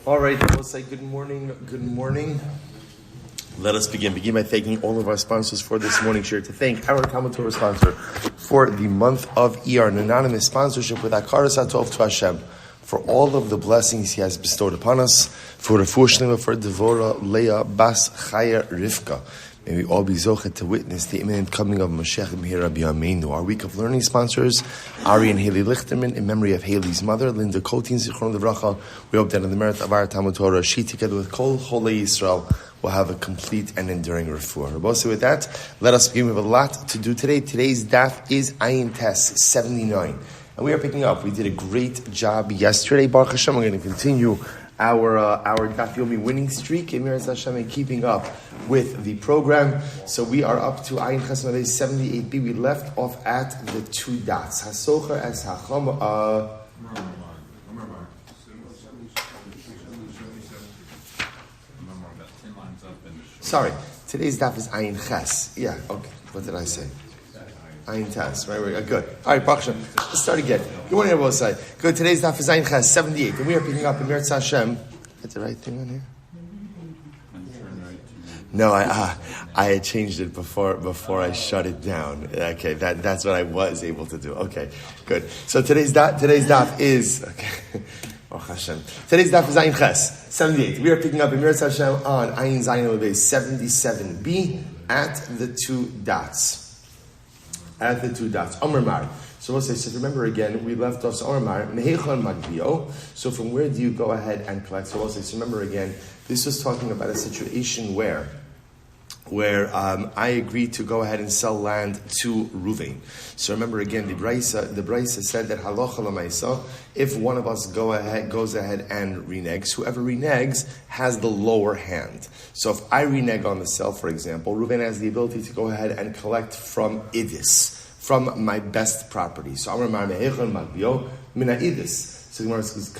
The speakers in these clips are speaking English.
All right, we'll say good morning. Good morning. Let us begin. Begin by thanking all of our sponsors for this morning share. To thank our TORAH sponsor for the month of Iyar, an anonymous sponsorship with Hakaras Hatov to Hashem for all of the blessings He has bestowed upon us. For refuah Shleima for Devorah Leah bas Chaya Rivka. May we all be zoche to witness the imminent coming of mashiach Rabbi. Our week of learning sponsors, Ariel Hayley Lichterman, in memory of Haley's mother, Linda Koteen, Devorah. We hope that in the merit of our TAMLUD, she together with Kol Cholei Yisrael will have a complete and enduring refuah. Rabbi, with that, let us begin. We have a lot to do today. Today's daf is Ayin Tes 79. And we are picking up. We did a great job yesterday. Baruch Hashem, we're going to continue our Daf Yomi winning streak in Meretz Hashem and keeping up with the program. So we are up to Ayin Chesed 78b. We left off at the two dots. Hasocher as Hacham. Sorry, today's daf is Ayin Ches. Yeah, okay. What did I say? Ayin Tes, right? Good. All right, Baruch Hashem. Let's start again. Good morning, everyone. Say good. Today's daf is Ayin Ches 78, and we are picking up in Meretz Hashem. Is the right thing on here? No, I had changed it before I shut it down. Okay, that's what I was able to do. Okay, good. So today's daf is okay. Oh Hashem. Today's daf is Ayin Ches 78. We are picking up in Meretz Hashem on Ayin Zayin Levei 77b at the two dots. At the two dots. Omer Mar. So we'll say, so remember again, we left off Omer Mar, Mehechon Magbio. So from where do you go ahead and collect? So we'll say, so remember again, this was talking about a situation where I agreed to go ahead and sell land to Ruvain. So remember again, the Braisa said that halacha l'maisa, if one of us goes ahead and reneges, whoever reneges has the lower hand. So if I renege on the sale, for example, Ruvain has the ability to go ahead and collect from idis, from my best property. So Amar Mar Mehechon Magbio Mina idis. So Gemara says,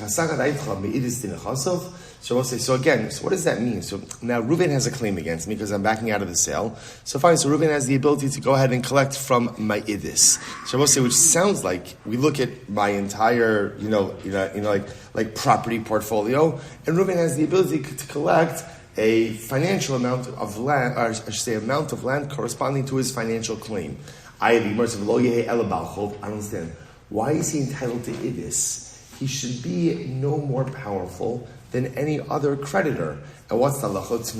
so we'll say, so again, so what does that mean? So now Reuven has a claim against me because I'm backing out of the sale. So fine, so Reuven has the ability to go ahead and collect from my idis. So we'll say, which sounds like we look at my entire, like property portfolio, and Reuven has the ability to collect a financial amount of land, or I should say amount of land corresponding to his financial claim. I don't understand. Why is he entitled to idis? He should be no more powerful than any other creditor. And what's the lachot?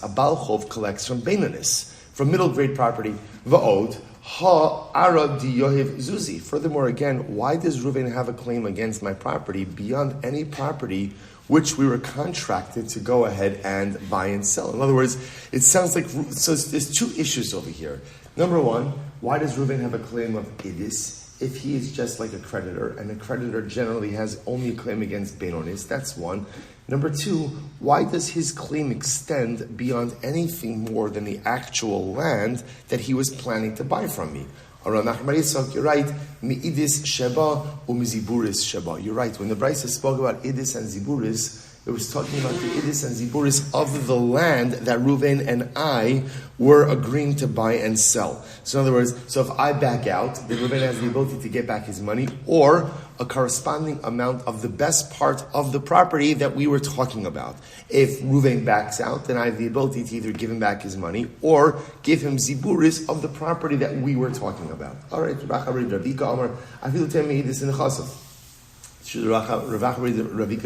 A Baal Chov collects from Beinanis, from middle grade property. Va'od ha ara di yohiv zuzi. Furthermore, again, why does Reuven have a claim against my property beyond any property which we were contracted to go ahead and buy and sell? In other words, it sounds like, so there's two issues over here. Number one, why does Reuven have a claim of idis if he is just like a creditor, and a creditor generally has only a claim against Beinonis? That's one. Number two, why does his claim extend beyond anything more than the actual land that he was planning to buy from me? You're right. Mi'idis sheba u'miziburis sheba. You're right. When the Braisa spoke about idis and ziburis, it was talking about the idis and ziburis of the land that Reuven and I were agreeing to buy and sell. So in other words, so if I back out, then Reuven has the ability to get back his money or a corresponding amount of the best part of the property that we were talking about. If Reuven backs out, then I have the ability to either give him back his money or give him ziburis of the property that we were talking about. All right, Ravika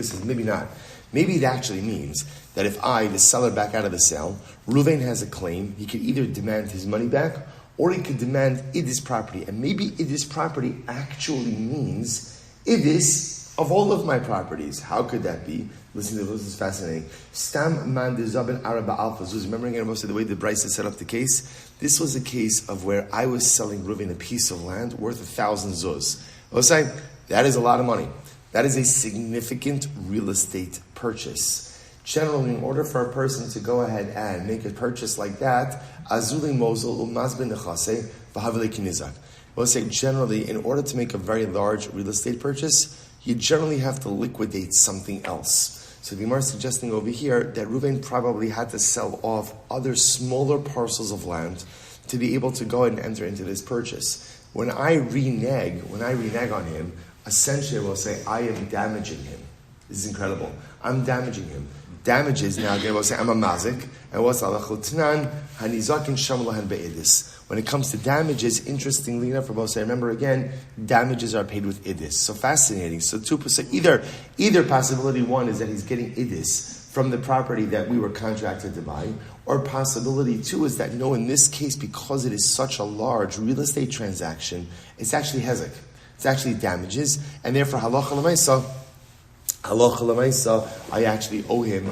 says, maybe not. Maybe it actually means that if I, the seller, back out of the sale, Reuven has a claim, he could either demand his money back or he could demand idis property. And maybe idis property actually means idis of all of my properties. How could that be? Listen to this, is fascinating. Stam man de zaben araba alpha zuz. Remember again most of the way the Braisa set up the case? This was a case of where I was selling Reuven a piece of land worth 1,000 zuz. I was saying, that is a lot of money. That is a significant real estate purchase. Generally, in order for a person to go ahead and make a purchase like that, azuli mozul umaz ben nechase v'havile kinizak. We'll say generally, in order to make a very large real estate purchase, you generally have to liquidate something else. So the Gemara is suggesting over here that Reuven probably had to sell off other smaller parcels of land to be able to go ahead and enter into this purchase. When I renege on him, essentially I will say I am damaging him. This is incredible. I'm damaging him. Damages, now again, we'll say, I'm a mazik, and what's alachutnan, hanizakin shamlahan be'idis. When it comes to damages, interestingly enough, we'll say, remember again, damages are paid with idis. So fascinating. So either possibility one is that he's getting idis from the property that we were contracted to buy, or possibility two is that no, in this case, because it is such a large real estate transaction, it's actually hezek. It's actually damages, and therefore halacha l'maisa, I actually owe him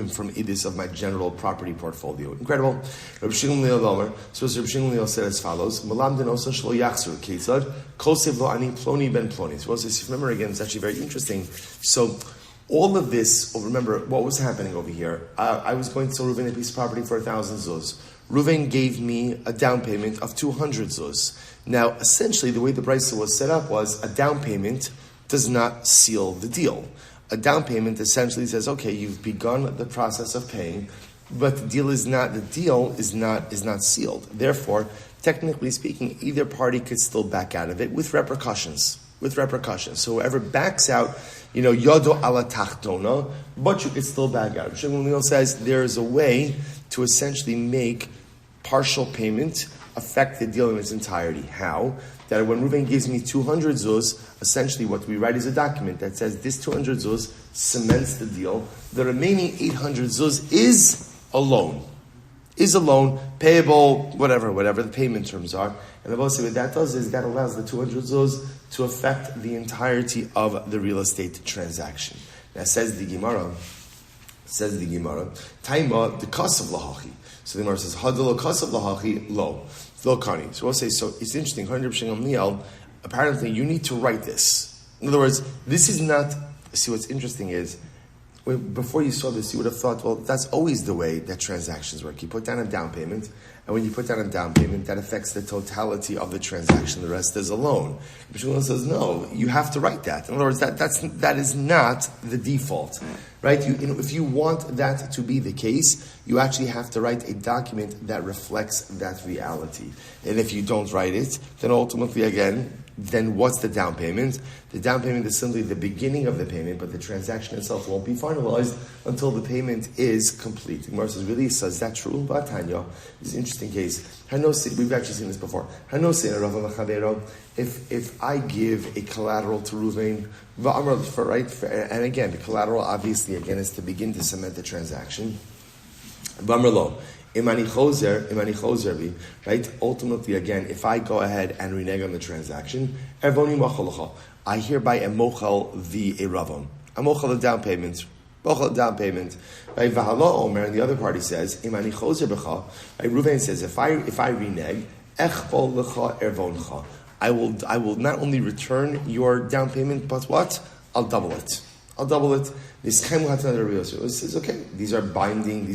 from idis of my general property portfolio. Incredible. Rabbi Shmuel Silber. So Rabbi Shmuel Silber said as follows: Malam denosa shlo yachzur ketzad kosev lo ani ploni ben ploni. So if you remember again, it's actually very interesting. So all of this, remember what was happening over here. I was going to sell Reuven a piece of property for 1,000 zuz. Reuven gave me a down payment of 200 zuz. Now, essentially, the way the brisa was set up was a down payment does not seal the deal. A down payment essentially says, okay, you've begun the process of paying, but the deal is not sealed. Therefore, technically speaking, either party could still back out of it with repercussions. So whoever backs out, yodo ala tachtona, but you could still back out. Shmuel says there is a way to essentially make partial payment affect the deal in its entirety. How? That when Reuven gives me 200 zuz, essentially what we write is a document that says this 200 zuz cements the deal. The remaining 800 zuz is a loan, payable, whatever the payment terms are. And obviously what that does is that allows the 200 zuz to affect the entirety of the real estate transaction. Now says the Gemara, Taima, the cost of lahachi. So the Gemara says, Hadalo cost of lahachi, lo kani. So we'll say, so it's interesting, apparently you need to write this. In other words, this is not, see what's interesting is, before you saw this, you would have thought, well, that's always the way that transactions work. You put down a down payment, and when you put down a down payment, that affects the totality of the transaction. The rest is a loan. Rabbi Shmuel says, no, you have to write that. In other words, that is not the default. Right? If you want that to be the case, you actually have to write a document that reflects that reality. And if you don't write it, then ultimately, again, then what's the down payment? The down payment is simply the beginning of the payment, but the transaction itself won't be finalized until the payment is complete. The Gemara says, really? So is that true? Batanya is an interesting case. We've actually seen this before. If I give a collateral to Reuven, and again, the collateral obviously again is to begin to cement the transaction. Imani chozer, right? Ultimately, again, if I go ahead and renege on the transaction, I hereby am mochel the eravon. I'm mochel the down payment. Right? And the other party says, Imani chozer b'cha. Right? Reuven says, if I renege, echpol lecha ervoncha. I will not only return your down payment, but what? I'll double it. This says, okay, these are binding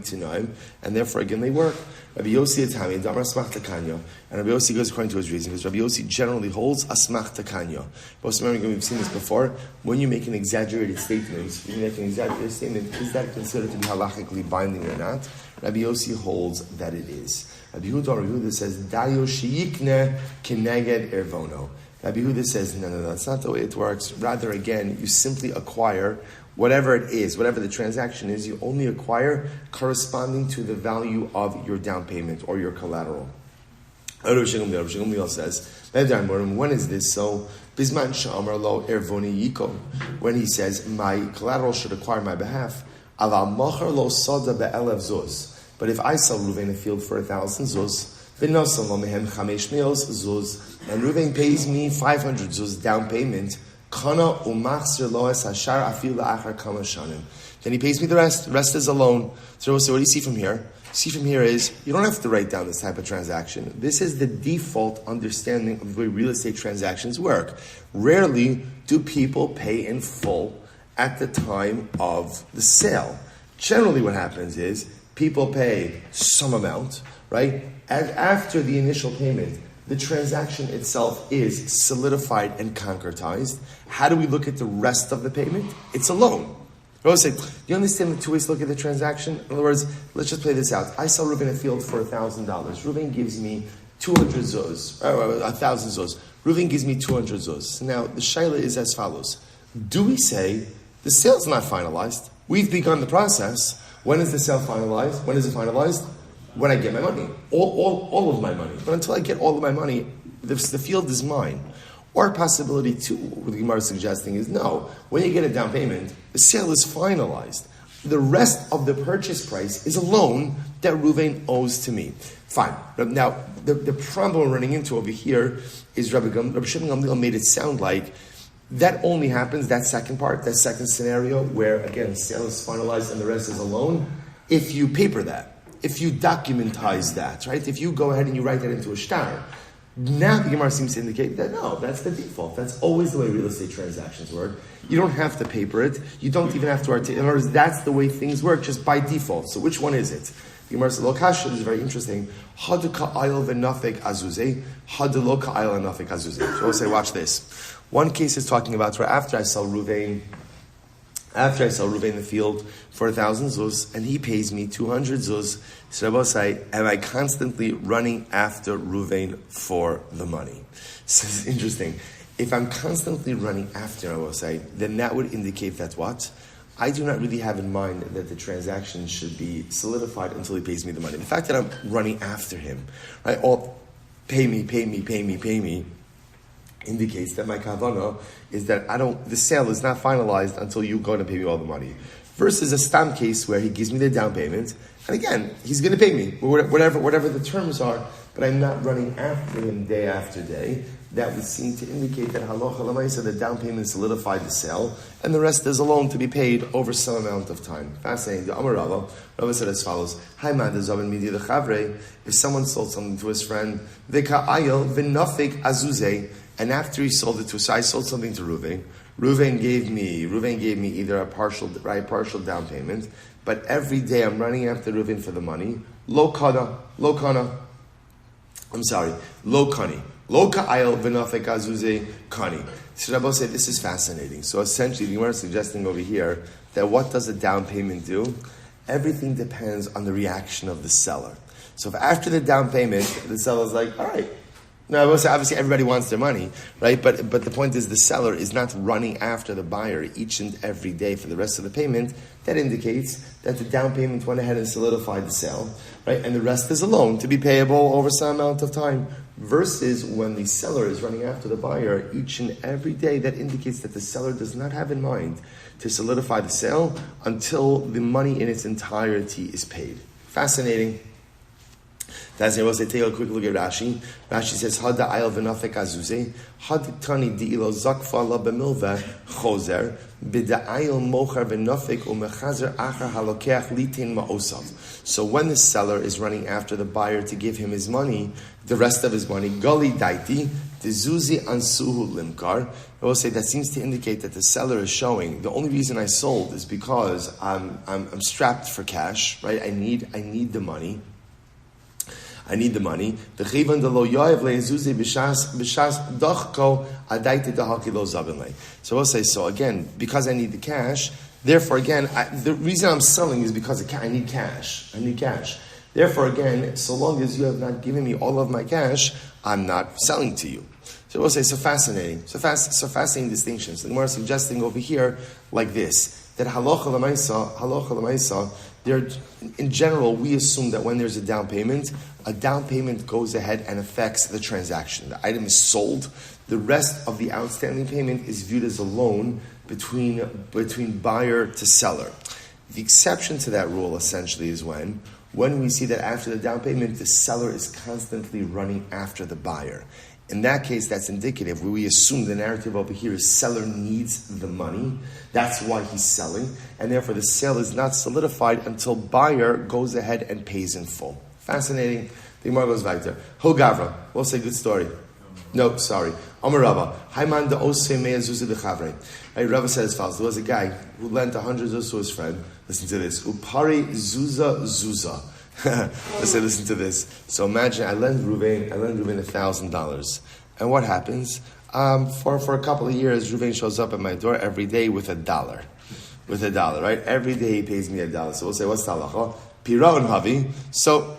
to know, and therefore again they work. Rabbi Yossi Atami, Damar Asmach Takanya, and Rabbi Yossi goes according to his reason, because Rabbi Yossi generally holds Asmach Takanya. But remember, we've seen this before. When you make an exaggerated statement, is that considered to be halachically binding or not? Rabbi Yossi holds that it is. Rabbi Yehuda says, Dayo Shiyikne Keneged Ervono. Rabbi Yehuda says, no, that's not the way it works. Rather, again, you simply acquire whatever it is, whatever the transaction is, you only acquire corresponding to the value of your down payment or your collateral. Rabbi Shmuel says, when is this? So, Bisman Sha'amar Lo Ervoni Yiko, when he says, my collateral should acquire my behalf, Aval Mocher Lo Soda Be'elev Zuz. But if I sell Reuven a field for 1,000 zuz, and Reuven pays me 500 zuz down payment, then he pays me the rest. The rest is a loan. So what do you see from here? See from here is, you don't have to write down this type of transaction. This is the default understanding of the way real estate transactions work. Rarely do people pay in full at the time of the sale. Generally what happens is, people pay some amount, right? And after the initial payment, the transaction itself is solidified and concretized. How do we look at the rest of the payment? It's a loan. I always say, do you understand the two ways to look at the transaction? In other words, let's just play this out. I sell Reuven a field for $1,000. Reuven gives me 200 zuz, 1,000 zuz. Reuven gives me 200 zuz. So now the shaila is as follows. Do we say the sale's not finalized? We've begun the process. When is the sale finalized? When is it finalized? When I get my money. All of my money. But until I get all of my money, the field is mine. Or possibility two, what the Gemara is suggesting is no. When you get a down payment, the sale is finalized. The rest of the purchase price is a loan that Reuven owes to me. Fine. Now, the problem we're running into over here is Rabbi Shmuel Silber made it sound like that only happens, that second part, that second scenario, where, again, the sale is finalized and the rest is a loan, if you paper that, if you documentize that, right? If you go ahead and you write that into a shtar. Now the Gemara seems to indicate that no, that's the default. That's always the way real estate transactions work. You don't have to paper it. You don't even have to articulate. In other words, that's the way things work, just by default. So which one is it? The Gemara says, Lokasha is very interesting. Haduka ayil v'nafek azuzeh, haduloka ayil v'nafek azuzeh. So I'll say, watch this. One case is talking about where after I sell Reuven the field for 1,000 zuz, and he pays me 200 zuz. So Rabbi say, am I constantly running after Reuven for the money? So it's interesting. If I'm constantly running after, I will say, then that would indicate that what? I do not really have in mind that the transaction should be solidified until he pays me the money. The fact that I'm running after him, right? Or pay me, indicates that my kavanah is that the sale is not finalized until you go and pay me all the money. Versus a stam case where he gives me the down payment, and again, he's going to pay me, whatever the terms are, but I'm not running after him day after day. That would seem to indicate that halacha l'maisa, the down payment solidified the sale, and the rest is a loan to be paid over some amount of time. Fascinating. The Amar Rava said as follows: if someone sold something to his friend, v'ka'ayil v'nafik azuzeh, and after he sold it to us, so I sold something to Reuven. Reuven gave me either a partial down payment, but every day I'm running after Reuven for the money. Lo kani. Lo ka'ayil v'nafek azuzeh kani. So Rabbi said, this is fascinating. So essentially, the Gemara is suggesting over here that what does a down payment do? Everything depends on the reaction of the seller. So if after the down payment, the seller's like, all right. Now, I will say, obviously, everybody wants their money, right? But the point is, the seller is not running after the buyer each and every day for the rest of the payment. That indicates that the down payment went ahead and solidified the sale, right? And the rest is a loan to be payable over some amount of time. Versus when the seller is running after the buyer each and every day, that indicates that the seller does not have in mind to solidify the sale until the money in its entirety is paid. Fascinating. That's it. We'll say, take a quick look at Rashi. Rashi says, Hada ayil v'nafek azuzeh, Hada tani di'ilo zakfa la b'milveh chozer, b'da ayil mocher v'nafek u'mechazer achar halokeach litin ma'osav. So when the seller is running after the buyer to give him his money, the rest of his money, gali daiti, dezuzi ansuhu limkar, I will say that seems to indicate that the seller is showing the only reason I sold is because I'm strapped for cash, right? I need the money. I need the money. So I'll say, so again, because I need the cash, therefore again, the reason I'm selling is because I need cash. I need cash. Therefore again, so long as you have not given me all of my cash, I'm not selling to you. So we'll say, so fascinating. So fascinating distinctions. The Gemara is suggesting over here like this, that halacha l'maisa, in general, we assume that when there's a down payment goes ahead and affects the transaction. The item is sold. The rest of the outstanding payment is viewed as a loan between buyer to seller. The exception to that rule essentially is when we see that after the down payment, the seller is constantly running after the buyer. In that case, that's indicative. Where we assume the narrative over here is seller needs the money. That's why he's selling. And therefore, the sale is not solidified until buyer goes ahead and pays in full. Fascinating. The Gemara goes back there. Ho Gavra. We'll say good story. No, sorry. Amar Rava. Hayman de Ose Mea Zuzi Bechavre. Rava said as follows. There was a guy who lent 100 zuz to his friend. Listen to this. Upari Zuza. Listen to this. So imagine I lend Reuven $1,000. And what happens? For a couple of years, Reuven shows up at my door every day with $1. With $1, right? Every day he pays me $1. So we'll say, what's talacha? Pira and Havi. So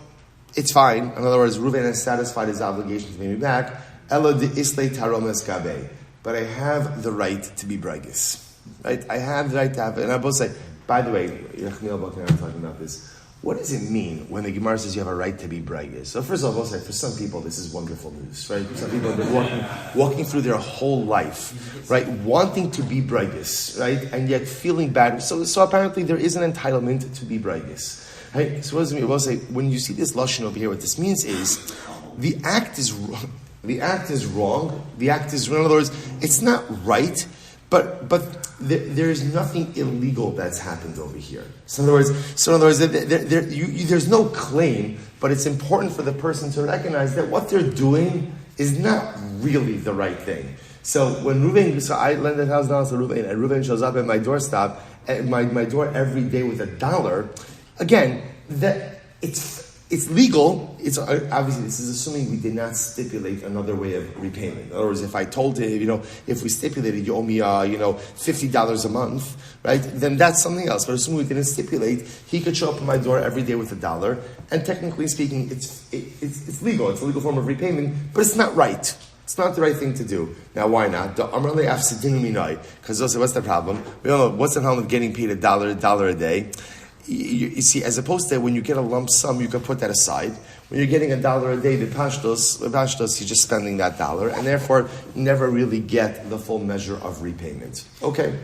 it's fine. In other words, Reuven has satisfied his obligation to pay me back. Elo de islay taromes gabe. But I have the right to be braggis. right? I have the right to have it. And I both say, by the way, Yachmiel Balkan and I were talking about this. What does it mean when the Gemara says you have a right to be brightest? So first of all, I'll say, for some people, this is wonderful news, right? Some people have been walking through their whole life, right? Wanting to be brightest, right? And yet feeling bad. So apparently there is an entitlement to be brightest, right? So what does it mean? We'll say, when you see this lashon over here, what this means is, the act is wrong. The act is wrong. The act is, in other words, it's not right, but there is nothing illegal that's happened over here. So in other words, there's no claim, but it's important for the person to recognize that what they're doing is not really the right thing. So when I lend $1,000 to Ruben, and Ruben shows up at my doorstep, at my door every day with $1, again, that it's legal. It's obviously, this is assuming we did not stipulate another way of repayment. In other words, if I told him, if we stipulated you owe me, $50 a month, right? Then that's something else. But assuming we didn't stipulate, he could show up at my door every day with $1, and technically speaking, it's legal. It's a legal form of repayment, but it's not right. It's not the right thing to do. Now, why not? Because what's the problem? We don't know what's the problem with getting paid $1 a day. You see, as opposed to when you get a lump sum, you can put that aside. When you're getting $1 a day, the pashtos, you're just spending that $1, and therefore never really get the full measure of repayment. Okay.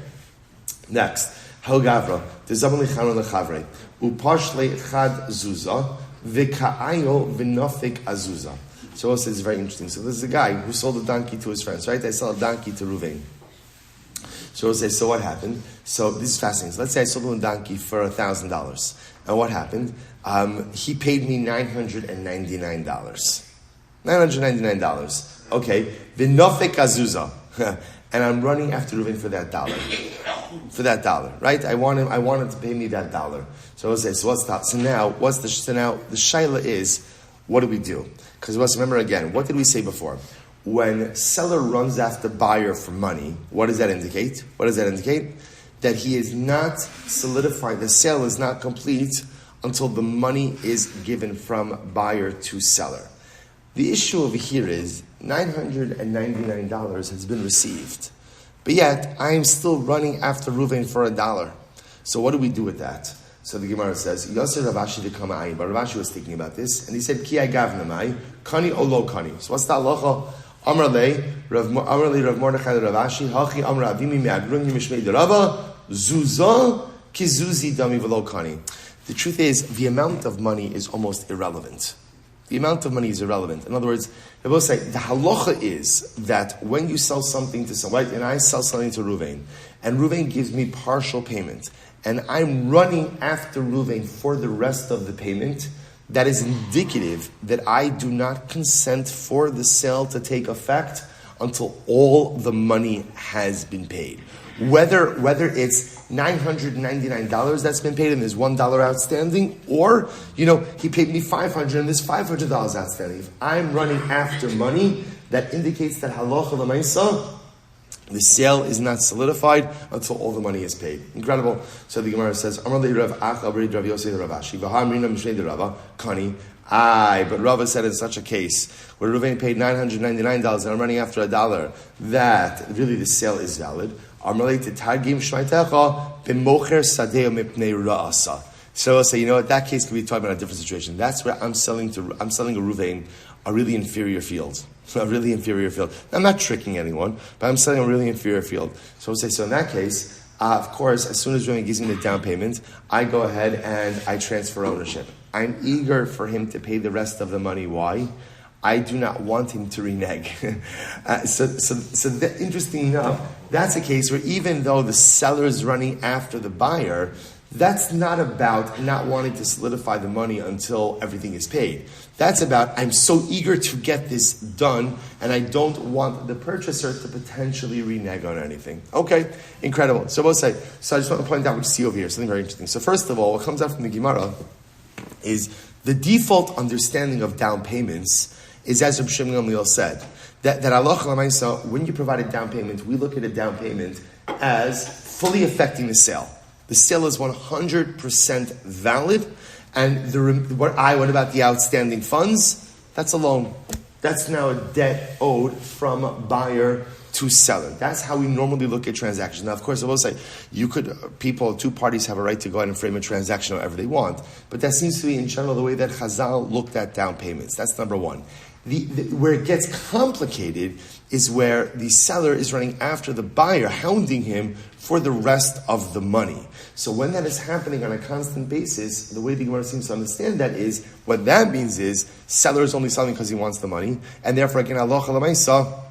Next, Hagavra, the Zabon Lichanor Lechavre, Upashle Chad Zuza, V'Ka'ayo V'Nofik Azuza. So also it's very interesting. So this is a guy who sold a donkey to his friends, right? They sold a donkey to Ruvain. So we'll say, so what happened? So this is fascinating. So let's say I sold him a donkey for $1,000. And what happened? He paid me $999. $999. Okay. V'nofek azuza. And I'm running after Reuven for that $1. For that $1, right? I want him to pay me that $1. So we'll say, so what's that? So now the shaila is, what do we do? Because remember again, what did we say before? When seller runs after buyer for money, what does that indicate? That he is not solidified, the sale is not complete until the money is given from buyer to seller. The issue over here is $999 has been received, but yet I am still running after Reuven for $1. So what do we do with that? So the Gemara says, Yosef Ravashi de Kamai, but Ravashi was thinking about this, and he said, Ki agavnamai, kani o lo kani. So what's the halacha? Amrle Rav Mordechai Ravashi Hachi Amra Avimi Me'agrum Yimishmei Derava Zuza Kizuzi Dami V'lo Kani. The truth is, the amount of money is almost irrelevant. The amount of money is irrelevant. In other words, they both say the halacha is that when you sell something to someone, right, and I sell something to Ruvain, and Ruvain gives me partial payment, and I'm running after Ruvain for the rest of the payment, that is indicative that I do not consent for the sale to take effect until all the money has been paid. Whether it's $999 that's been paid and there's $1 outstanding, or, he paid me $500 and there's $500 outstanding. If I'm running after money, that indicates that halacha l'maisa, the sale is not solidified until all the money is paid. Incredible. So the Gemara says, but Rava said in such a case, where Reuven paid $999 and I'm running after $1, that really the sale is valid. So I'll say, that case could be talking about a different situation. That's where I'm selling a Reuven a really inferior field. A really inferior field. I'm not tricking anyone, but I'm selling a really inferior field. So I'll say, so in that case, of course, as soon as Reuven gives me the down payment, I go ahead and I transfer ownership. I'm eager for him to pay the rest of the money. Why? I do not want him to renege. Interesting enough, that's a case where even though the seller is running after the buyer, that's not about not wanting to solidify the money until everything is paid. That's about, I'm so eager to get this done, and I don't want the purchaser to potentially renege on anything. Okay, incredible. So I just want to point out what you see over here, something very interesting. So first of all, what comes out from the Gemara is the default understanding of down payments is, as Rabbi Shmuel Silber said, that halacha l'maisa, when you provide a down payment, we look at a down payment as fully affecting the sale. The sale is 100% valid, and what about the outstanding funds? That's a loan. That's now a debt owed from buyer to seller. That's how we normally look at transactions. Now, of course, I will say, two parties have a right to go ahead and frame a transaction however they want, but that seems to be, in general, the way that Chazal looked at down payments. That's number one. Where it gets complicated is where the seller is running after the buyer, hounding him for the rest of the money. So when that is happening on a constant basis, the way the Gemara seems to understand that is, what that means is, seller is only selling because he wants the money, and therefore, again, halacha l'maisa,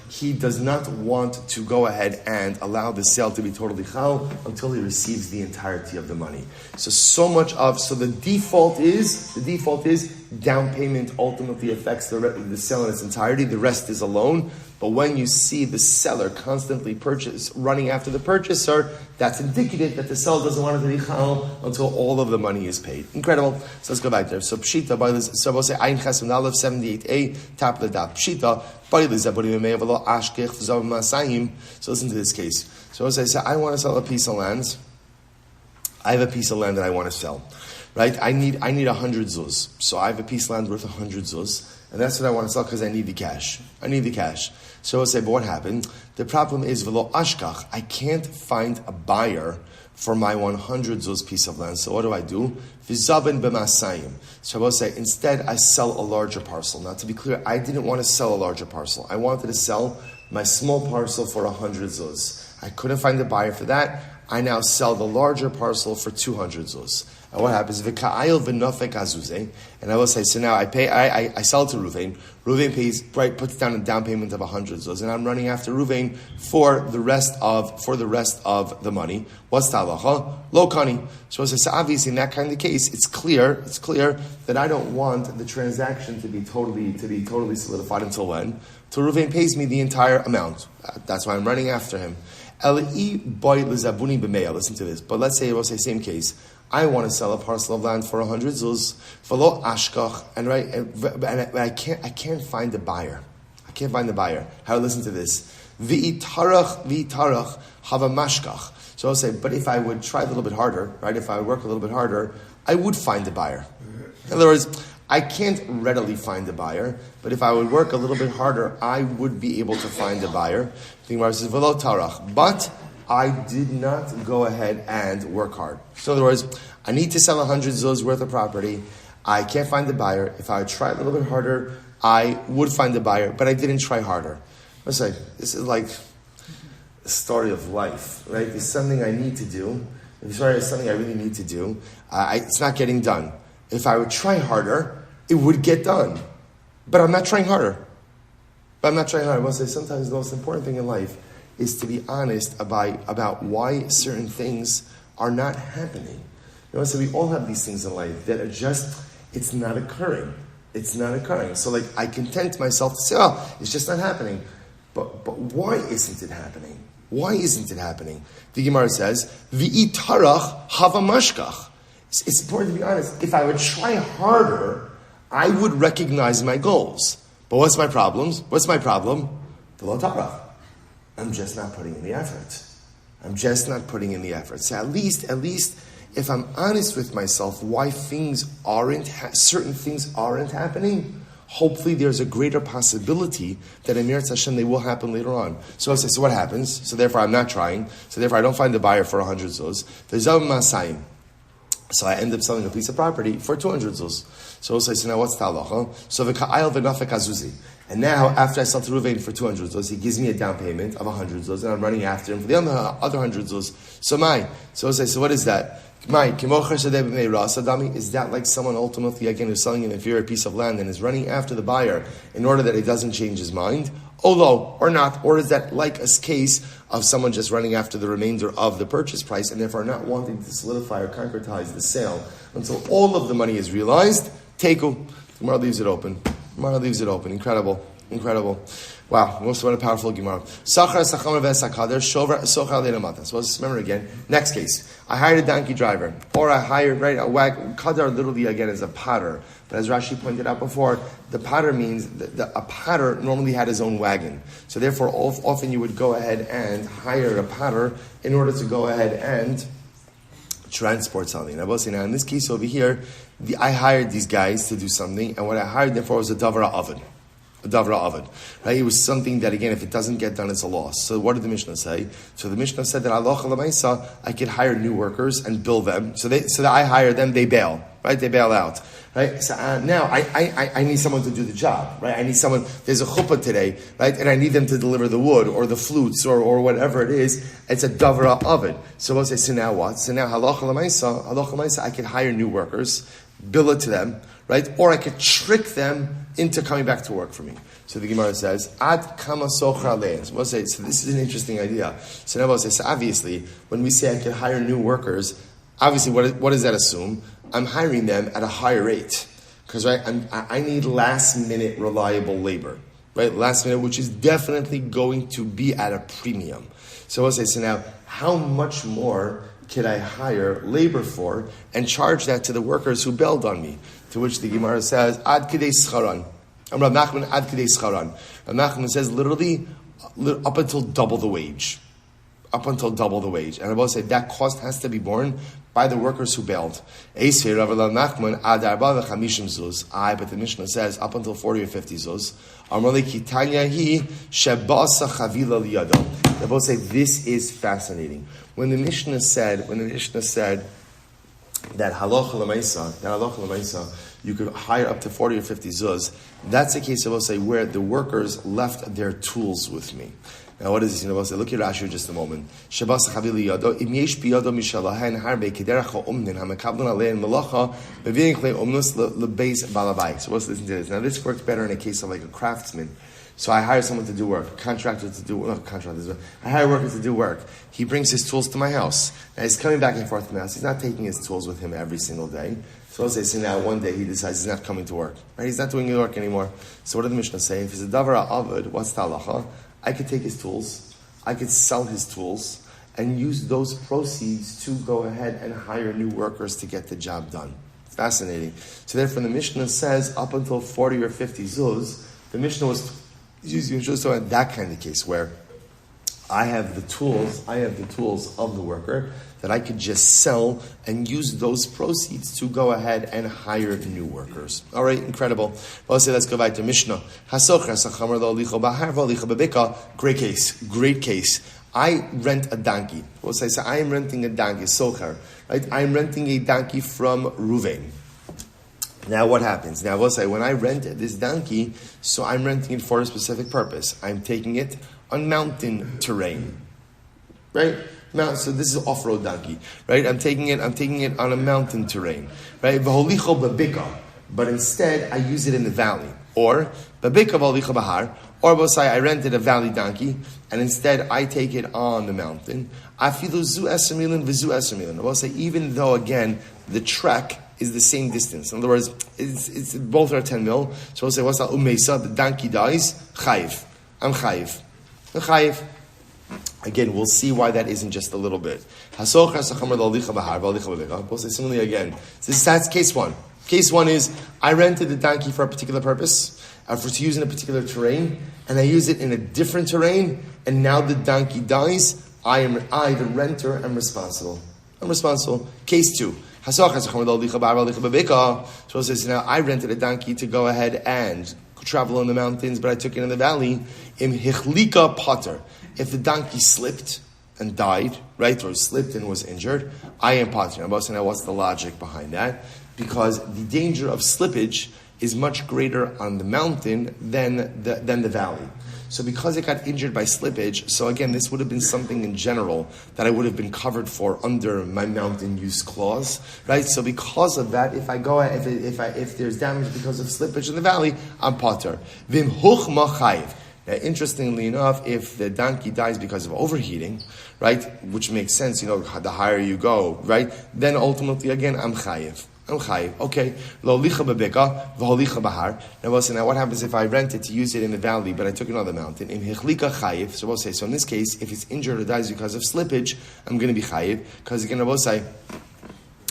he does not want to go ahead and allow the sale to be totally chal until he receives the entirety of the money. So the default is down payment ultimately affects the sale in its entirety. The rest is a loan. But when you see the seller constantly running after the purchaser, that's indicative that the seller doesn't want it to be chal until all of the money is paid. Incredible. So let's go back there. So pshita, so we'll say Ayin Chesed Aleph 78a, top of the dot. Pshita, so listen to this case. So as I say, I want to sell a piece of land. I have a piece of land that I want to sell. Right? I need 100 zuz. So I have a piece of land worth 100 zuz. And that's what I want to sell because I need the cash. So I'll say, but what happened? The problem is, v'lo ashkach, I can't find a buyer for my 100 zuz piece of land. So what do? V'zaben b'masayim. So I will say, instead I sell a larger parcel. Now to be clear, I didn't want to sell a larger parcel. I wanted to sell my small parcel for 100 zuz. I couldn't find a buyer for that. I now sell the larger parcel for 200 zuz. And what happens? V'ka'ayil v'nofek azuzeh. And I will say, so now I sell it to Ruvain. Ruvain puts down a down payment of 100 zuz, and I'm running after Ruvain for the rest of the money. What's the halacha? Lo kani. So obviously in that kind of case, it's clear that I don't want the transaction to be totally solidified until when? Till Ruvain pays me the entire amount. That's why I'm running after him. Listen to this. But let's say we'll say same case. I want to sell a parcel of land for 100 zuz, v'lo ashkach, and I can't find a buyer. How? Listen to this. V'itarach hava mashkach. So I'll say, but if I would try a little bit harder, right? If I would work a little bit harder, I would find a buyer. In other words, I can't readily find a buyer, but if I would work a little bit harder, I would be able to find a buyer. The Gemara says, v'lo tarach, but I did not go ahead and work hard. So in other words, I need to sell 100 zuz worth of property. I can't find a buyer. If I would try a little bit harder, I would find a buyer, but I didn't try harder. Let's say, this is like a story of life, right? It's something I need to do. It's something I really need to do. It's not getting done. If I would try harder, it would get done. But I'm not trying harder. I will say sometimes the most important thing in life is to be honest about why certain things are not happening. So we all have these things in life that are just, it's not occurring. So I content myself to say, it's just not happening. But why isn't it happening? The Gemara says, V'itarach hava mashkach. It's important to be honest. If I would try harder, I would recognize my goals. But what's my problem? The lo tarach. I'm just not putting in the effort. So at least if I'm honest with myself, why certain things aren't happening, hopefully there's a greater possibility that in Meretz Hashem they will happen later on. So I say, so what happens? So therefore I'm not trying. So therefore I don't find the buyer for 100 zuz. So I end up selling a piece of property for 200 zuz. So I'll say, so now what's the halacha? So v'ka'ayil v'nafek azuzi. And now, after I sell to Ruvain for 200 zuz, he gives me a down payment of 100 zuz, and I'm running after him for the other 100 zuz. So I'll say, so what is that? Is that like someone ultimately, again, who's selling an inferior piece of land and is running after the buyer in order that he doesn't change his mind? Or not? Or is that like a case of someone just running after the remainder of the purchase price and therefore not wanting to solidify or concretize the sale until all of the money is realized? Teiku. Gemara leaves it open. Incredible. Wow, what a powerful Gemara. So let's remember again. Next case. I hired a donkey driver. Or I hired, a wagon. Kadar literally again is a potter. But as Rashi pointed out before, the potter means a potter normally had his own wagon. So therefore, often you would go ahead and hire a potter in order to go ahead and transport something. I will say now, in this case over here, I hired these guys to do something, and what I hired them for was a Devorah oven. Devorah Ovid. Right? It was something that, again, if it doesn't get done, it's a loss. So what did the Mishnah say? So the Mishnah said that I could hire new workers and bill them. So that I hire them, they bail. Right? They bail out. Right? So now I need someone to do the job. Right? I need someone, there's a chuppah today, right? And I need them to deliver the wood or the flutes or whatever it is. It's a Devorah Ovid. So we'll say, so now what? So now halacha l'maisa, I can hire new workers, bill it to them, right? Or I could trick them into coming back to work for me. So the Gemara says, Ad kama sochra lein. So we'll say, so this is an interesting idea. So now we'll say, so obviously, when we say I can hire new workers, obviously what does that assume? I'm hiring them at a higher rate. Because right, I need last minute reliable labor. Right? Last minute, which is definitely going to be at a premium. So we'll say, so now, how much more could I hire labor for and charge that to the workers who bailed on me? To which the Gemara says, Ad kidei scharan. Rav Nachman, Ad kidei scharan. Rav Nachman says, literally, up until double the wage. Up until double the wage. And I will say, that cost has to be borne by the workers who bailed. But the Mishnah says, up until 40 or 50 zuz. They both say, this is fascinating. When the Mishnah said that halacha l'maisa, you could hire up to 40 or 50 zuz, that's a case of, I'll say, where the workers left their tools with me. Now, what is this? I'll say, look at Rashi just a moment. So let's listen to this. Now, this works better in a case of like a craftsman. So I hire someone to do work, I hire workers to do work. He brings his tools to my house. Now he's coming back and forth to my house. He's not taking his tools with him every single day. So let's say, so now one day he decides he's not coming to work. Right? He's not doing the work anymore. So what did the Mishnah say? If he's a Devorah Ovid, what's the halacha? I could take his tools, I could sell his tools, and use those proceeds to go ahead and hire new workers to get the job done. It's fascinating. So therefore the Mishnah says up until 40 or 50 zuz, the Mishnah was using that kind of case where I have the tools of the worker that I could just sell and use those proceeds to go ahead and hire new workers. All right, incredible. Well, let's go back to Mishnah. Great case. I rent a donkey. We'll say, so I am renting a donkey, zoche, right? I am renting a donkey from Ruvain. Now what happens? Now we'll say, when I rent this donkey, so I'm renting it for a specific purpose. I'm taking it on mountain terrain. Right? Now, so this is an off-road donkey. Right? I'm taking it on a mountain terrain. Right? But instead I use it in the valley. Or or we'll say I rented a valley donkey and instead I take it on the mountain. We'll say, even though again the trek is the same distance. In other words, it's both are 10 mil. So we'll say, what's that? The donkey dies. Chayiv. I'm chayiv. Again, we'll see why that isn't just a little bit. We'll say similarly again. That's case one. Case one is, I rented the donkey for a particular purpose, to use in a particular terrain, and I use it in a different terrain, and now the donkey dies. I, the renter, am responsible. Case two. So it says, now I rented a donkey to go ahead and travel in the mountains, but I took it in the valley. If the donkey slipped and died, right, or slipped and was injured, I am pater. Now what's the logic behind that? Because the danger of slippage is much greater on the mountain than the valley. So because it got injured by slippage, so again, this would have been something in general that I would have been covered for under my mountain use clause, right? So because of that, if there's damage because of slippage in the valley, I'm pater. Vim huchma chayiv. Now, interestingly enough, if the donkey dies because of overheating, right, which makes sense, the higher you go, right, then ultimately again, I'm chayiv. Okay. Lo licha bebeka, v'holicha bahar. Now we'll say, now what happens if I rent it to use it in the valley, but I took it on the mountain? In hichlika chayiv. So we'll say, so in this case, if it's injured or dies because of slippage, I'm going to be chayiv. Because again, we'll say,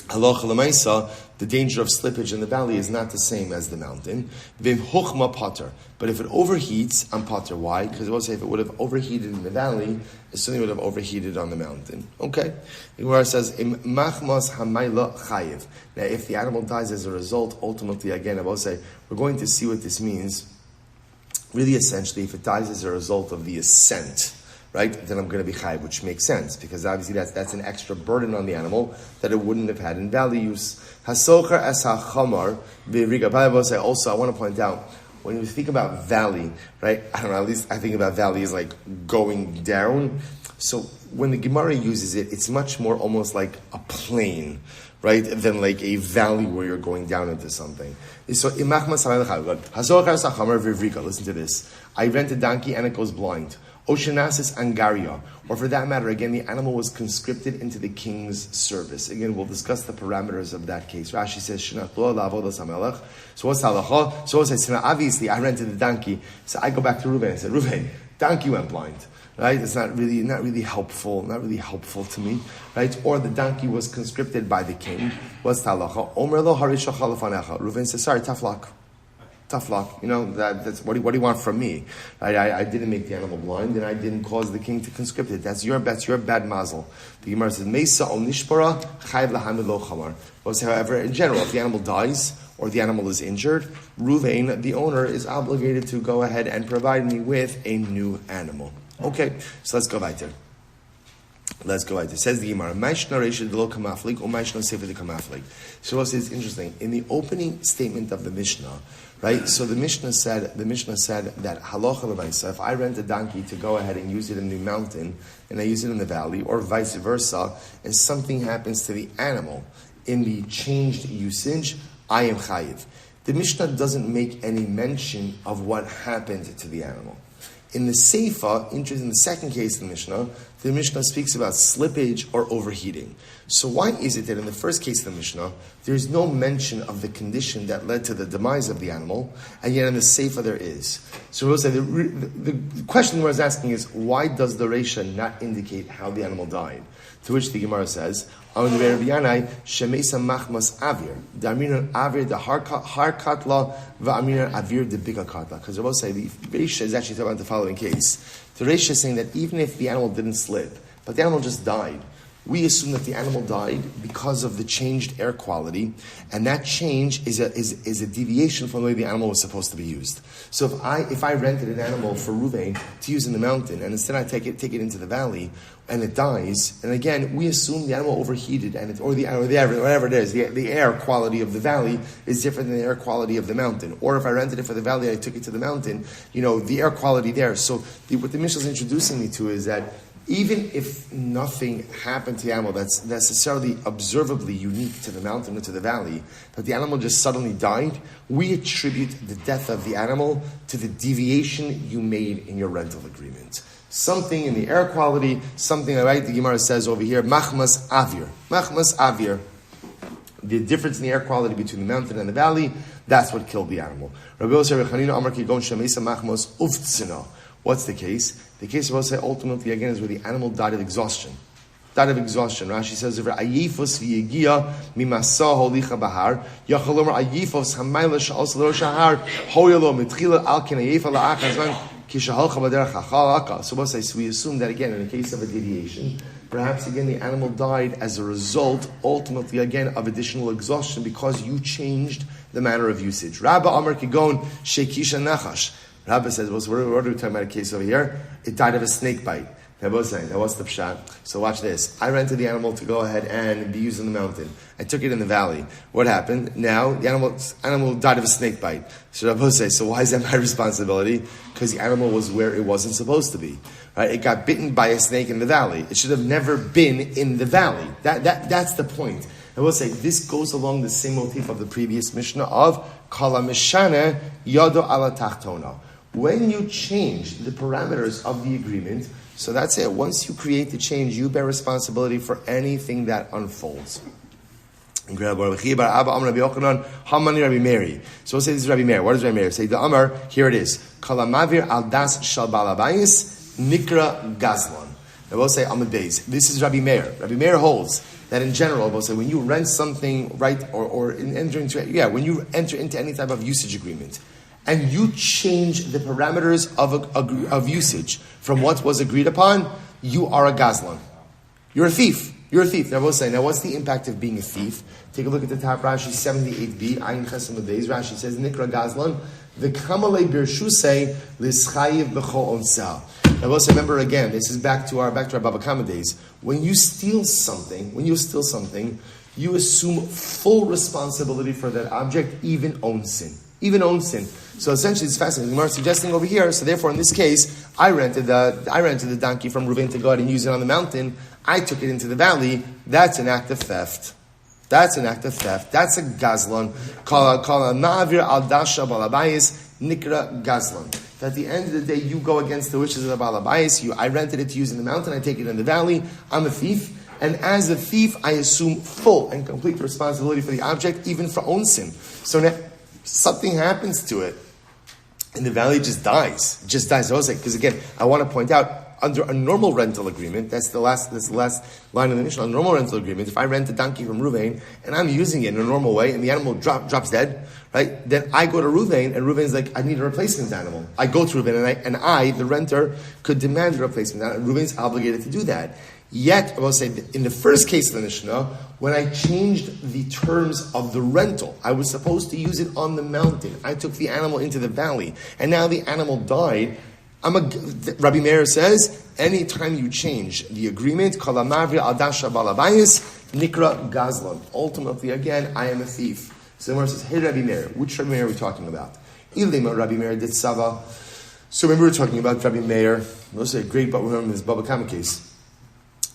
halacha l'maisa, the danger of slippage in the valley is not the same as the mountain. Vim huchma pater. But if it overheats, I'm pater. Why? Because we'll say if it would have overheated in the valley, it certainly would have overheated on the mountain. Okay? The Gemara says, Im machmas hamayla chayiv. Now, if the animal dies as a result, ultimately, again, I will say, we're going to see what this means really essentially, if it dies as a result of the ascent, right, then I'm going to be chayiv, which makes sense, because obviously that's an extra burden on the animal that it wouldn't have had in valley use. Hasocher es hachamar v'riga. Also, I want to point out, when you think about valley, right, I don't know, at least I think about valley as like going down. So when the Gemara uses it, it's much more almost like a plain, right, than like a valley where you're going down into something. So, listen to this. I rent a donkey and it goes blind. Oceanasis angaria, or for that matter, again, the animal was conscripted into the king's service. Again, we'll discuss the parameters of that case. Rashi says, so what's halacha? So obviously, I rented the donkey, so I go back to Reuven and said, Reuven, donkey went blind. Right? It's not really helpful to me. Right? Or the donkey was conscripted by the king. What's halacha? Omer lo harisha chalafanecha. Reuven says, sorry, tough luck. That's what do you want from me? Right? I didn't make the animal blind, and I didn't cause the king to conscript it. That's your bad mazel. The Gemara says, Meisa o nishpara chayv lahamid lo chamar. However, in general, if the animal dies or the animal is injured, Reuven, the owner, is obligated to go ahead and provide me with a new animal. Okay, so let's go weiter. Says the Gemara, so it's interesting. In the opening statement of the Mishnah, right? So the Mishnah said that halacha l'maisa, if I rent a donkey to go ahead and use it in the mountain and I use it in the valley, or vice versa, and something happens to the animal in the changed usage, I am chayiv. The Mishnah doesn't make any mention of what happened to the animal. In the Seifa, in the second case of the Mishnah speaks about slippage or overheating. So why is it that in the first case of the Mishnah, there's no mention of the condition that led to the demise of the animal, and yet in the Seifa there is? So we'll say the question we're asking is, why does the Reisha not indicate how the animal died? To which the Gemara says, because the Reisha is actually talking about the following case. The Reisha is saying that even if the animal didn't slip, but the animal just died, we assume that the animal died because of the changed air quality, and that change is a deviation from the way the animal was supposed to be used. So if I rented an animal for Reuven to use in the mountain, and instead I take it into the valley, and it dies, and again we assume the animal overheated, and whatever it is, the air quality of the valley is different than the air quality of the mountain. Or if I rented it for the valley, I took it to the mountain, the air quality there. So what the Mishnah is introducing me to is that even if nothing happened to the animal that's necessarily observably unique to the mountain or to the valley, but the animal just suddenly died, we attribute the death of the animal to the deviation you made in your rental agreement. Something in the air quality, something, right, the Gemara says over here, machmas avir. The difference in the air quality between the mountain and the valley, that's what killed the animal. What's the case? The case we'll say ultimately again is where the animal died of exhaustion. Rashi says over ayifos v'yegia mimasa holicha bahar yachalomer ayifos hamayla sha'os lo shahar hoyelo mitchila al ken ayifa la'achazman kishahalcha b'derech hachalaka. So we'll say, so we assume that again in the case of a deviation, perhaps again the animal died as a result ultimately again of additional exhaustion because you changed the manner of usage. Rabba Amar Kigon Shekisha Nachash. Rabbi says, what are we talking about a case over here? It died of a snake bite. Now what's the pshat? So watch this. I rented the animal to go ahead and be used in the mountain. I took it in the valley. What happened? Now the animal died of a snake bite. So Rabbi says, so why is that my responsibility? Because the animal was where it wasn't supposed to be. Right? It got bitten by a snake in the valley. It should have never been in the valley. That's the point. I will say, this goes along the same motif of the previous Mishnah of Kala Mishana Yado Ala Tachtona. When you change the parameters of the agreement, so that's it. Once you create the change, you bear responsibility for anything that unfolds. So we'll say this is Rabbi Meir. What does Rabbi Meir say? The Amar, here it is. Kalamavir al das shal balabayis nikra gazlan. I will say Amud Beis. This is Rabbi Meir. Rabbi Meir holds that in general, we'll say when you rent something, right, when you enter into any type of usage agreement, and you change the parameters of usage from what was agreed upon, you are a gazlan. You're a thief. Now we'll say, what's the impact of being a thief? Take a look at the top Rashi 78b, Ayin Chesed Days. Rashi says, Nikra Gazlan, The Kamalei Birshusei Lischayiv B'chol Onsal. Now, also remember again, this is back to our Bava Kama days. When you steal something, you assume full responsibility for that object, even own sin. So essentially, it's fascinating. The Gemara is suggesting over here. So therefore, in this case, I rented the donkey from Reuven to go out and use it on the mountain. I took it into the valley. That's an act of theft. That's a gazlan. Kala na'avir al dasha balabayis nikra gazlan. At the end of the day, you go against the wishes of the balabayis. I rented it to use in the mountain. I take it in the valley. I'm a thief. And as a thief, I assume full and complete responsibility for the object, even for own sin. So now, something happens to it, and the valley just dies. Because again, I want to point out, under a normal rental agreement, that's the last line of the Mishnah. A normal rental agreement, if I rent a donkey from Reuven and I'm using it in a normal way, and the animal drops dead, right? Then I go to Reuven, and Reuven's like, I need a replacement animal. I go to Reuven, and I, the renter, could demand a replacement animal. Reuven's obligated to do that. Yet, I will say, in the first case of the Mishnah, when I changed the terms of the rental, I was supposed to use it on the mountain. I took the animal into the valley, and now the animal died. Rabbi Meir says, anytime you change the agreement, kalamavri adasha balabayis nikra gazlan. Ultimately, again, I am a thief. So the Gemara says, hey Rabbi Meir, which Rabbi Meir are we talking about? Ilema Rabbi Meir did Sava. So remember, we're talking about Rabbi Meir. Let's say great, but we're in this Bava Kama case.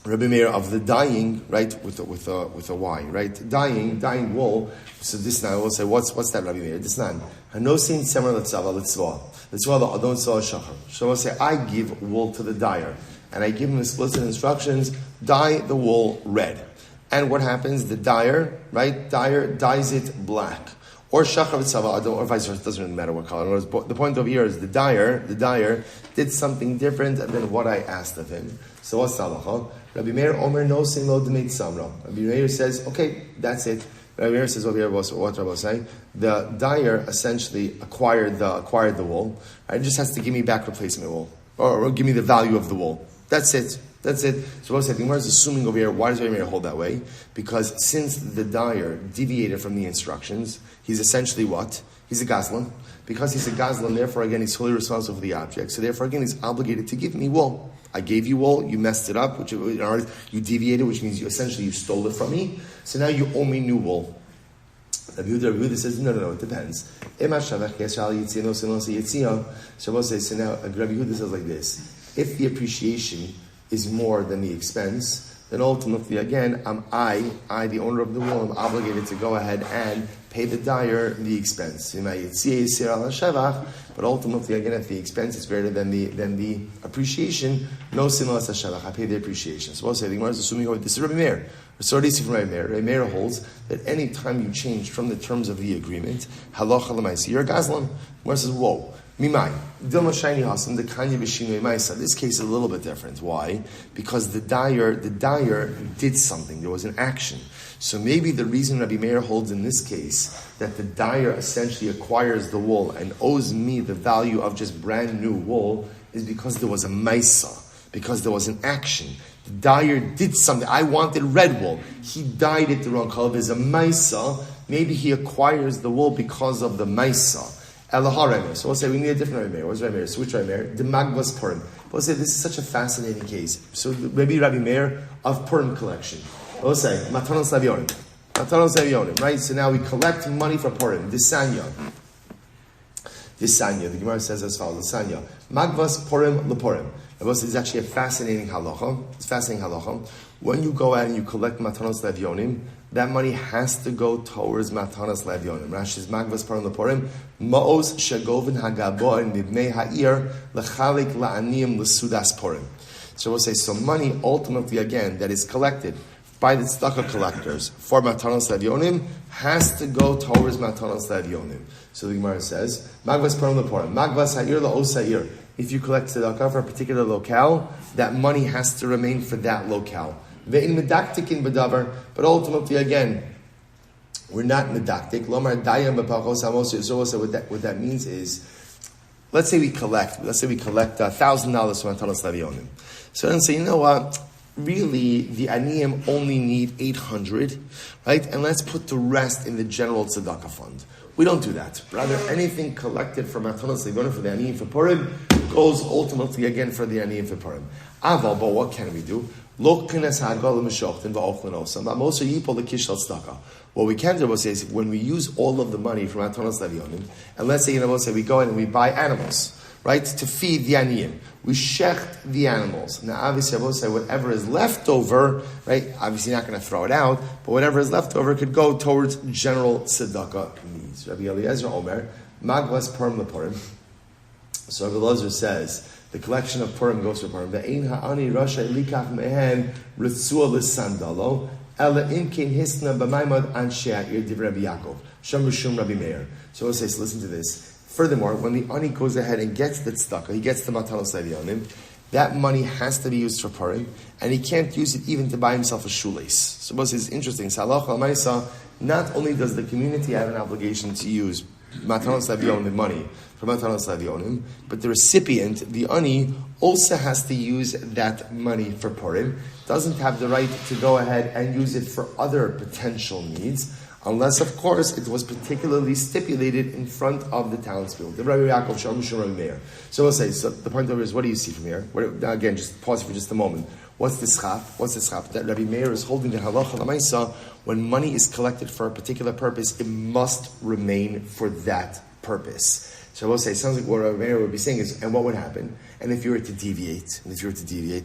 Rabbi Meir of the dying, right, with a Y, right? Dying wool. So this now we'll say, what's that, Rabbi Meir? This now. Hanosin semer letzava letzva. Letzva adon tzva shachar. So we'll say, I give wool to the dyer, and I give him explicit instructions: dye the wool red. And what happens? The dyer dyes it black. Or shachar v'tzava adon, or vice versa. It doesn't really matter what color. The point over here is the dyer did something different than what I asked of him. So what's the halacha? Rabbi Meir Omer no sin lo d'meit samra. Rabbi Meir says, okay, that's it. Rabbi Meir says over here, what Rabbi was saying, the dyer essentially acquired the wool. Right? It just has to give me back replacement wool, or give me the value of the wool. That's it. So what I think is assuming over here, why does Rabbi Meir hold that way? Because since the dyer deviated from the instructions, he's essentially what? He's a gazlan. Because he's a gazlan, therefore again he's fully responsible for the object. So therefore again he's obligated to give me wool. I gave you wool, you messed it up, which you deviated, which means you stole it from me. So now you owe me new wool. Rabbi Yehuda says, no, it depends. So now Rabbi Yehuda says like this: if the appreciation is more than the expense, then ultimately again, I, the owner of the wool, am obligated to go ahead and pay the dyer the expense. But ultimately, again, if the expense is greater than the appreciation, no sin less hashavach. I pay the appreciation. So we'll say the Gemara is assuming this is Rabbi Meir. Sorry, from Rabbi Meir. Rabbi Meir holds that any time you change from the terms of the agreement, halacha l'maisa, you're a gazlan. Gemara says, whoa. Mimai, Dilma Shiny Hasan, the Kanya B'Shinui Maisa. This case is a little bit different. Why? Because the dyer did something. There was an action. So maybe the reason Rabbi Meir holds in this case that the dyer essentially acquires the wool and owes me the value of just brand new wool is because there was a maisa, because there was an action. The dyer did something. I wanted red wool. He dyed it the wrong color. There's a maisa. Maybe he acquires the wool because of the maisa. So we'll say we need a different Rabbi Meir. What's Rabbi Meir? Switch Rabbi Meir. The Magvas Purim. We'll say this is such a fascinating case. So maybe Rabbi Meir of Purim collection. We'll say Matanos Lavionim. Right? So now we collect money for Purim. Disanya. The Gemara says as follows. Disanya. Magvas Purim LePurim. This is actually a fascinating halacha. It's fascinating halacha. When you go out and you collect Matanos Lavionim, that money has to go towards Matanas Levyonim. Rashi's Magvas Param Leporim, Ma'os Shagovin Hagabo and Nibnei Ha'ir, Lechalik La'anim L'sudas Porim. So we'll say, so money ultimately, again, that is collected by the tzedakah collectors for Matanas Levyonim has to go towards Matanas Levyonim. So the Gemara says, Magvas Param Leporim, Magvas Ha'ir La'os Ha'ir. If you collect tzedakah for a particular locale, that money has to remain for that locale. But ultimately, again, we're not medaktik. So what that means is, let's say we collect $1,000 from Matanos Levyonim. So then say, you know what? Really, the aniyim only need 800, right? And let's put the rest in the general tzedakah fund. We don't do that. Rather, anything collected from Matanos Levonim for the Aniyim for Purim goes ultimately again for the Aniyim for Purim. Aval, but what can we do? What we can do is when we use all of the money from Matanos Levonim, and let's say we go in and we buy animals, right, to feed the Aniyim. We shecht the animals. Now, obviously, I will say whatever is left over, right, obviously not going to throw it out, but whatever is left over could go towards general tzedakah needs. Rabbi Eliezer Omer, Maglas Purim LePurim. So Rabbi Eliezer says, the collection of Purim goes for Purim. Ve'ein ha'ani rasha likach mehen ritzua l'sandalo, ela imkin hisna b'maimad anshe ha'ir divrei Rabbi Yaakov, sham rishum Rabbi Meir. So we'll say, so listen to this. Furthermore, when the ani goes ahead and gets the tzedakah, he gets the matanos le'vionim, that money has to be used for Purim, and he can't use it even to buy himself a shoelace. So what's interesting? Salach al-Maisa, not only does the community have an obligation to use matanos le'vionim money for matanos le'vionim, but the recipient, the ani, also has to use that money for Purim, doesn't have the right to go ahead and use it for other potential needs, unless, of course, it was particularly stipulated in front of the townspeople. The Rabbi Yaakov Shalom Rabbi Meir. So we'll say, so the point over is, what do you see from here? Again, just pause for just a moment. What's the schaf? That Rabbi Meir is holding the halacha l'maisa. When money is collected for a particular purpose, it must remain for that purpose. So we'll say, sounds like what Rabbi Meir would be saying is, and what would happen? And if you were to deviate,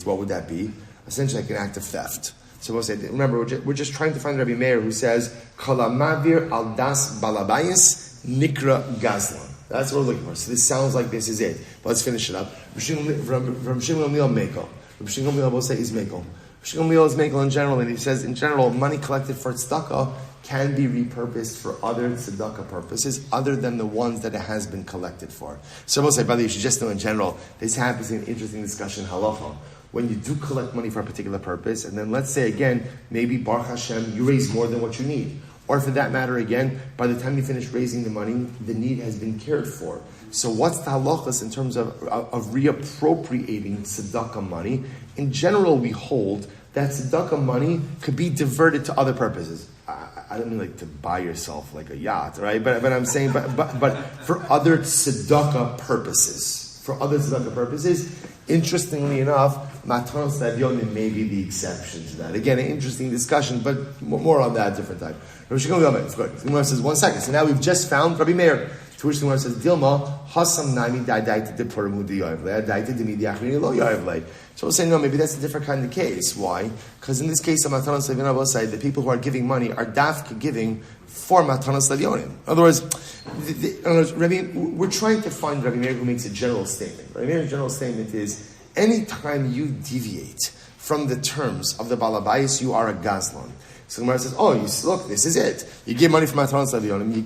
what would that be? Essentially like an act of theft. So we'll say, remember, we're just trying to find Rabbi Meir who says, Kalamavir al das balabayis nikra gazlan. That's what we're looking for. So this sounds like this is it. But let's finish it up. From Shimon Gamliel Mekel. From Shimon Gamliel will say is Mekel. Shimon Gamliel is Mekel in general, and he says in general, money collected for tzedakah can be repurposed for other tzedakah purposes other than the ones that it has been collected for. So we'll say, by the way, you should just know in general, this happens in an interesting discussion, halacha. When you do collect money for a particular purpose, and then let's say again, maybe Baruch Hashem, you raise more than what you need. Or for that matter again, by the time you finish raising the money, the need has been cared for. So what's the halachas in terms of reappropriating tzedakah money? In general, we hold that tzedakah money could be diverted to other purposes. I don't mean like to buy yourself like a yacht, right? But I'm saying, but for other tzedakah purposes. Interestingly enough, matanos le'vionim may be the exception to that. Again, an interesting discussion, but more on that at a different time. Rabbi Shmuel Silber says, 1 second. So now we've just found Rabbi Meir. To which the Gemara says, Dilma, hasam naimi da'idaita de purim u'di'yavle, da'idaita de midi'achrini lo yavle. So we'll say, no, maybe that's a different kind of case. Why? Because in this case, matanos le'vionim will say the people who are giving money are dafka giving for matanos le'vionim. In other words, we're trying to find Rabbi Meir who makes a general statement. Rabbi Meir's general statement is, anytime you deviate from the terms of the balabayis, you are a gazlan. So the Gemara says, look, this is it. You give money for matanos le'vionim. You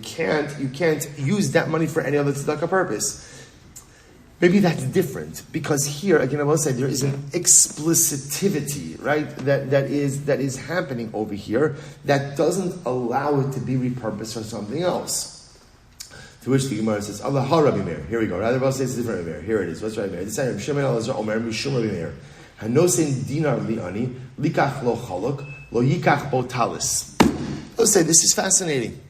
can't use that money for any other tzedakah purpose. Maybe that's different, because here, again, I will say, there is an explicitivity, right, that is happening over here that doesn't allow it to be repurposed for something else. To which the Gemara says, Allah ha Rabbi Meir. Here we go. Rather well says it's different Rabbi Meir. Here it is. What's Rabbi Meir? This is Shimon Elazar Omer Mishum Rabbi Meir. Hanosin dinar li'ani likach lo chalok lo yikach bo talis. Let's say this is fascinating.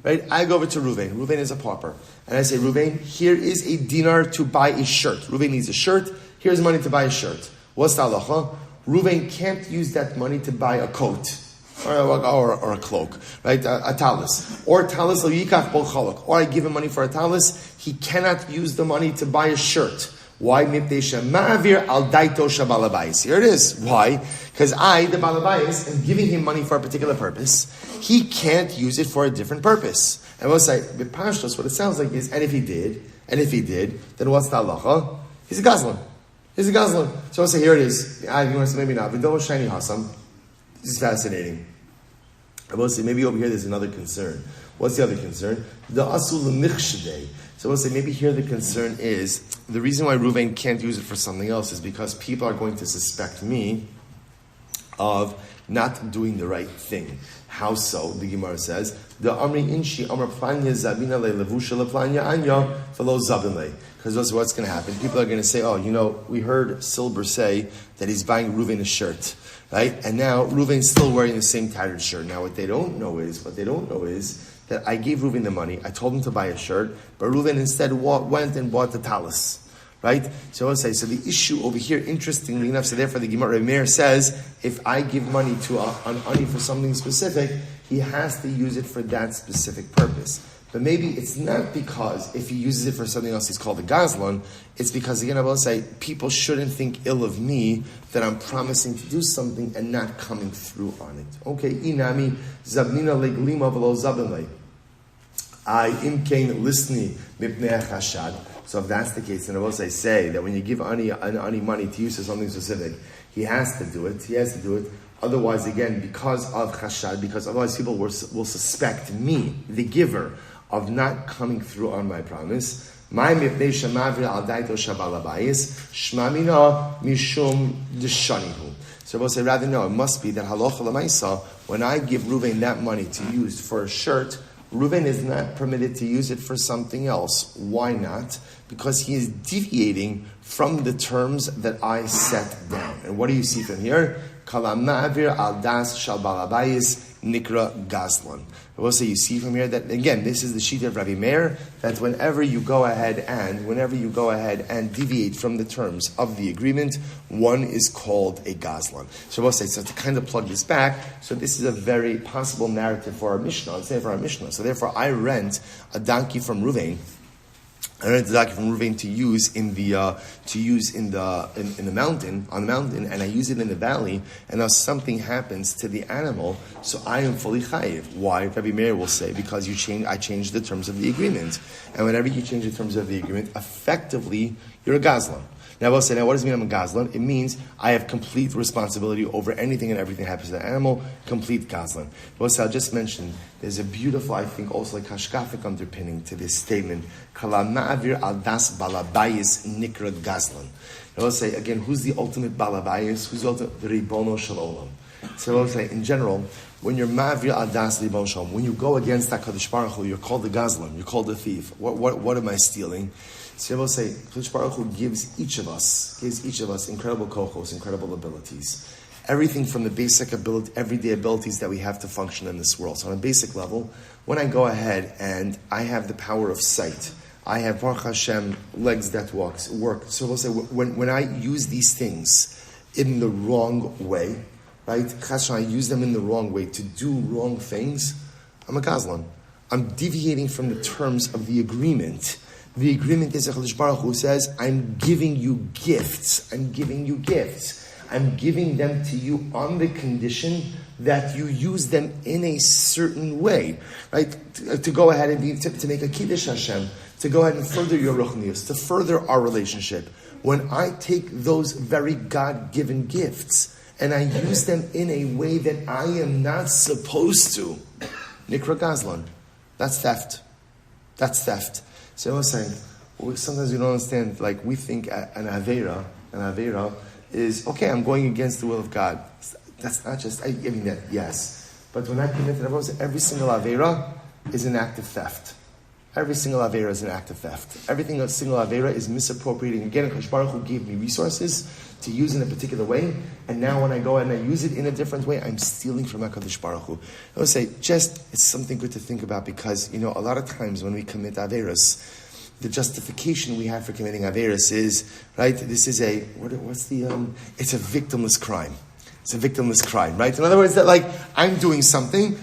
Right? I go over to Ruvain. Ruvain is a pauper. And I say, Ruvain, here is a dinar to buy a shirt. Ruvain needs a shirt. Here's money to buy a shirt. What's the halacha? Ruvain can't use that money to buy a coat. Or a cloak, right? A talis. Or talis lo yikach bo chalok. Or I give him money for a talis. He cannot use the money to buy a shirt. Why? Mipnei shema'avir al daito shabalabais. Here it is. Why? Because I, the balabais, am giving him money for a particular purpose. He can't use it for a different purpose. And we'll say, b'pashtos, what it sounds like is, and if he did, then what's the halacha? He's a gazlan. So we'll say, here it is. You want to say maybe not. V'dolo shani hasam. This is fascinating. I will say, maybe over here there's another concern. What's the other concern? The asul l'michshadei. So we'll say, maybe here the concern is, the reason why Ruvain can't use it for something else is because people are going to suspect me of not doing the right thing. How so? The Gemara says, the amri inshi amar planya zabina le levusha le planya anya velo zabin le. Because what's going to happen? People are going to say, we heard Silber say that he's buying Ruvain a shirt. Right? And now Ruvain's still wearing the same tattered shirt. Now what they don't know is that I gave Reuven the money, I told him to buy a shirt, but Reuven instead went and bought the talis. Right? So I'll say, so the issue over here, interestingly enough, so therefore the Gemara Rabbi Meir says, if I give money to an ani for something specific, he has to use it for that specific purpose. But maybe it's not because if he uses it for something else, he's called a gazlan. It's because, again, I will say, people shouldn't think ill of me that I'm promising to do something and not coming through on it. Okay, inami zabnina leglima v'lo zabnei. I imkain listni mipnei chashad. So if that's the case, then I will say that when you give an ani money to use for something specific, he has to do it. He has to do it. Otherwise, again, because of chashad, because otherwise people will suspect me, the giver, of not coming through on my promise. My mipnei shemavir al daito shabalabayis shmamina mishum deshanihu. So I will say, rather no, it must be that halacha l'maisa, when I give Reuven that money to use for a shirt, Reuven is not permitted to use it for something else. Why not? Because he is deviating from the terms that I set down. And what do you see from here? Kalam ma'avir al das shal balabayis nikra gazlan. I will say you see from here that, again, this is the sheet of Rabbi Meir, that whenever you go ahead and deviate from the terms of the agreement, one is called a gazlan. So I will say, so to kind of plug this back, so this is a very possible narrative for our Mishnah. Let's say for our Mishnah. So therefore I rent a donkey from Reuven. I rent the donkey from Reuven to use in the mountain, on the mountain, and I use it in the valley, and now something happens to the animal, so I am fully chayiv. Why? Rabbi Meir will say, because I changed the terms of the agreement. And whenever you change the terms of the agreement, effectively, you're a gazlan. Now, I will say, now what does it mean I'm a gazlan? It means I have complete responsibility over anything and everything that happens to the animal, complete gazlan. But I'll just mention, there's a beautiful, I think, also like hashkafic underpinning to this statement. Kala ma'avir al das balabayis nikra gazlan. I will say, again, who's the ultimate balabayis? Who's the ultimate? The ribono shalom. So I will say, in general, when you're ma'avir al das ribono shalom, when you go against HaKadosh Baruch Hu, you're called the gazlan, you're called the thief. What am I stealing? So I will say, HaKadosh Baruch Hu gives each of us incredible kochos, incredible abilities. Everything from the basic ability, everyday abilities that we have to function in this world. So on a basic level, when I go ahead and I have the power of sight, I have Baruch Hashem legs that work. So I will say, when I use these things in the wrong way, right? I use them in the wrong way to do wrong things, I'm a gazlan. I'm deviating from the terms of the agreement. The agreement is HaKadosh Baruch Hu says, I'm giving you gifts. I'm giving them to you on the condition that you use them in a certain way, right? To go ahead and to make a kiddush Hashem, to go ahead and further your ruchnius, to further our relationship. When I take those very God-given gifts and I use them in a way that I am not supposed to, Nikra Gazlan, that's theft. That's theft. So I was saying, sometimes we don't understand, like we think an Aveira is, okay, I'm going against the will of God. That's not just, I mean that, yes. But when I commit to every single Aveira is an act of theft. Every single Aveira is an act of theft. Everything a single Aveira is misappropriating. Again, HaKadosh Baruch Hu gave me resources to use in a particular way, and now when I go and I use it in a different way, I'm stealing from HaKadosh Baruch Hu. I would say, it's something good to think about because, a lot of times when we commit Averas, the justification we have for committing Averas is, right, this is it's a victimless crime. It's a victimless crime, right? In other words, that I'm doing something,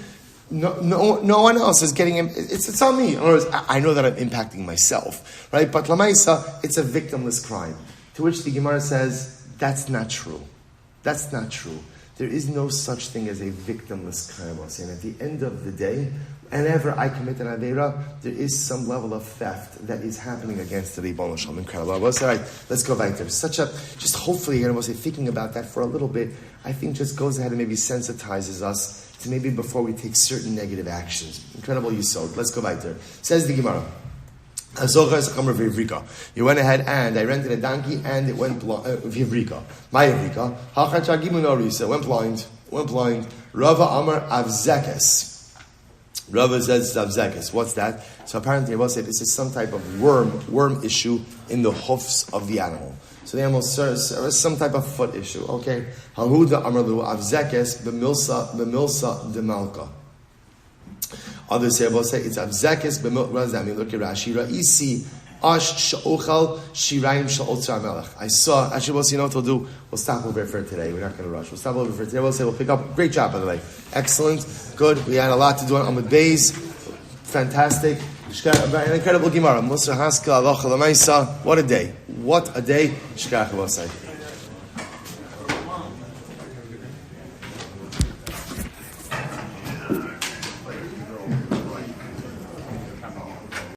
no one else is getting it. It's on me. In other words, I know that I'm impacting myself, right? But Lamaisa, it's a victimless crime. To which the Gemara says, that's not true. That's not true. There is no such thing as a victimless crime. And at the end of the day, whenever I commit an Aveira, there is some level of theft that is happening against the Ribono Shalom. Incredible. All right, let's go back there. Just hopefully, thinking about that for a little bit, I think just goes ahead and maybe sensitizes us to maybe before we take certain negative actions. Incredible Yisod. Let's go back there. Says the Gemara. You went ahead and I rented a donkey and it went blind. Vivrika. My Vivrika. Went blind. Rava Amar Avzekes. Rava says Avzekes. What's that? So apparently I will say this is some type of worm issue in the hoofs of the animal. So the animal serves some type of foot issue. Okay. Hahuda Amarlu Avzekes b'milsa demalka. Others say it's avzekes b'milk razami. Look at Rashi. Ra'isi ash sha'ochal shirayim sha'otzar melech. I saw. Actually, you know what we'll do? We'll stop over for today. We're not going to rush. We'll stop over for today. We'll pick up. Great job, by the way. Excellent. Good. We had a lot to do on Amud Beis. Fantastic. An incredible Gemara. Musa Haskell, Aloha Lamaisa. What a day. What a day. Shkach Vosai.